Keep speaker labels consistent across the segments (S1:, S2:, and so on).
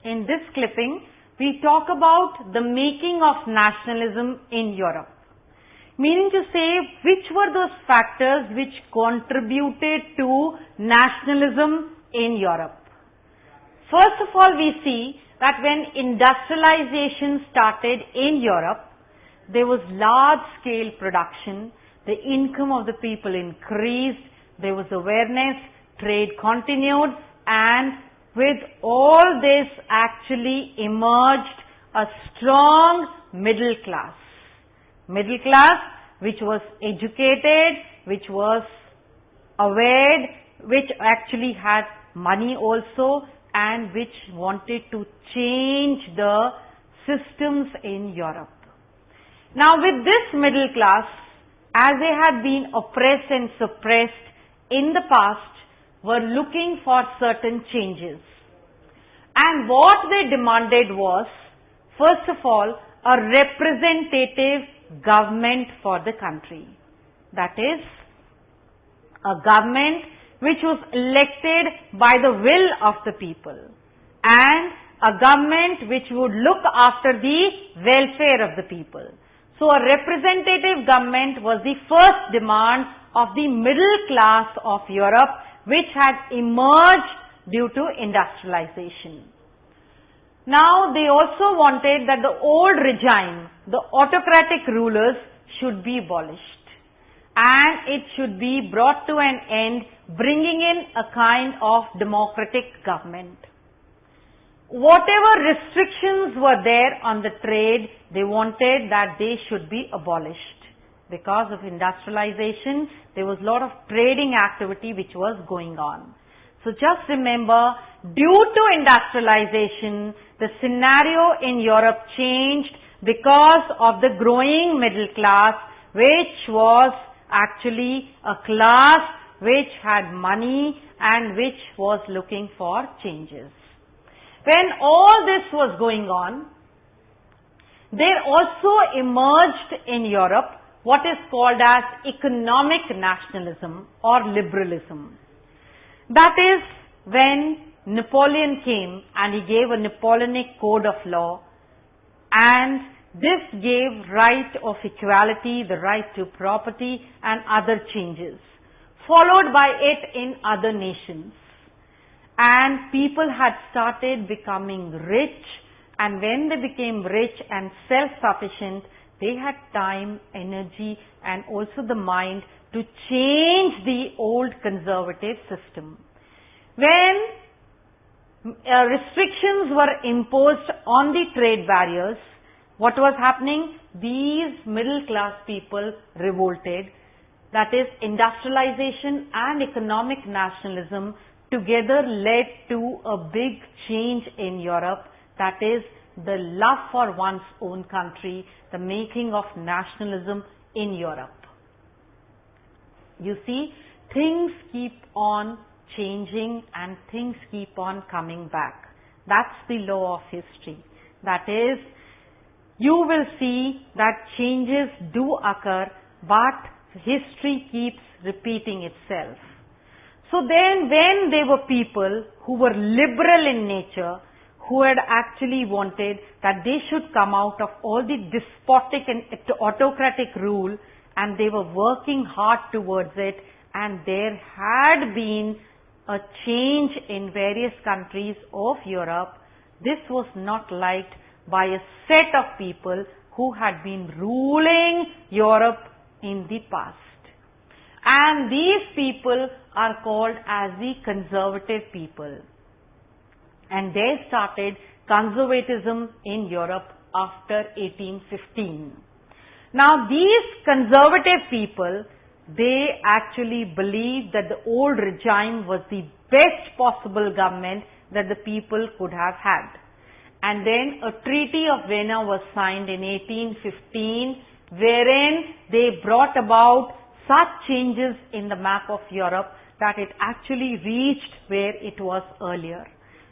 S1: In this clipping, we talk about the making of nationalism in Europe. Meaning to say, which were those factors which contributed to nationalism in Europe. First of all, we see that when industrialization started in Europe, there was large scale production, the income of the people increased, there was awareness, trade continued, and with all this actually emerged a strong middle class. Middle class which was educated, which was aware, which actually had money also, and which wanted to change the systems in Europe. Now with this middle class, as they had been oppressed and suppressed in the past, were looking for certain changes. And what they demanded was, first of all, a representative government for the country. That is, a government which was elected by the will of the people, and a government which would look after the welfare of the people. So a representative government was the first demand of the middle class of Europe, which had emerged due to industrialization. Now they also wanted that the old regime, the autocratic rulers, should be abolished, and it should be brought to an end, bringing in a kind of democratic government. Whatever restrictions were there on the trade, they wanted that they should be abolished. Because of industrialization, there was a lot of trading activity which was going on. So just remember, due to industrialization, the scenario in Europe changed because of the growing middle class, which was actually a class which had money and which was looking for changes. When all this was going on, there also emerged in Europe what is called as economic nationalism or liberalism. That is when Napoleon came and he gave a Napoleonic code of law, and this gave right of equality, the right to property and other changes, followed by it in other nations. And people had started becoming rich, and when they became rich and self-sufficient, they had time, energy and also the mind to change the old conservative system. When restrictions were imposed on the trade barriers, what was happening? These middle class people revolted. That is, industrialization and economic nationalism together led to a big change in Europe, that is, the love for one's own country, the making of nationalism in Europe. You see, things keep on changing and things keep on coming back. That's the law of history. That is, you will see that changes do occur, but history keeps repeating itself. So then when there were people who were liberal in nature, who had actually wanted that they should come out of all the despotic and autocratic rule, and they were working hard towards it, and there had been a change in various countries of Europe. This was not liked by a set of people who had been ruling Europe in the past. And these people are called as the conservative people. And they started conservatism in Europe after 1815. Now these conservative people, they actually believed that the old regime was the best possible government that the people could have had. And then a Treaty of Vienna was signed in 1815, wherein they brought about such changes in the map of Europe that it actually reached where it was earlier,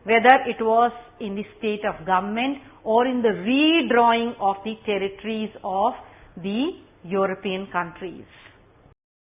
S1: whether it was in the state of government or in the redrawing of the territories of the European countries.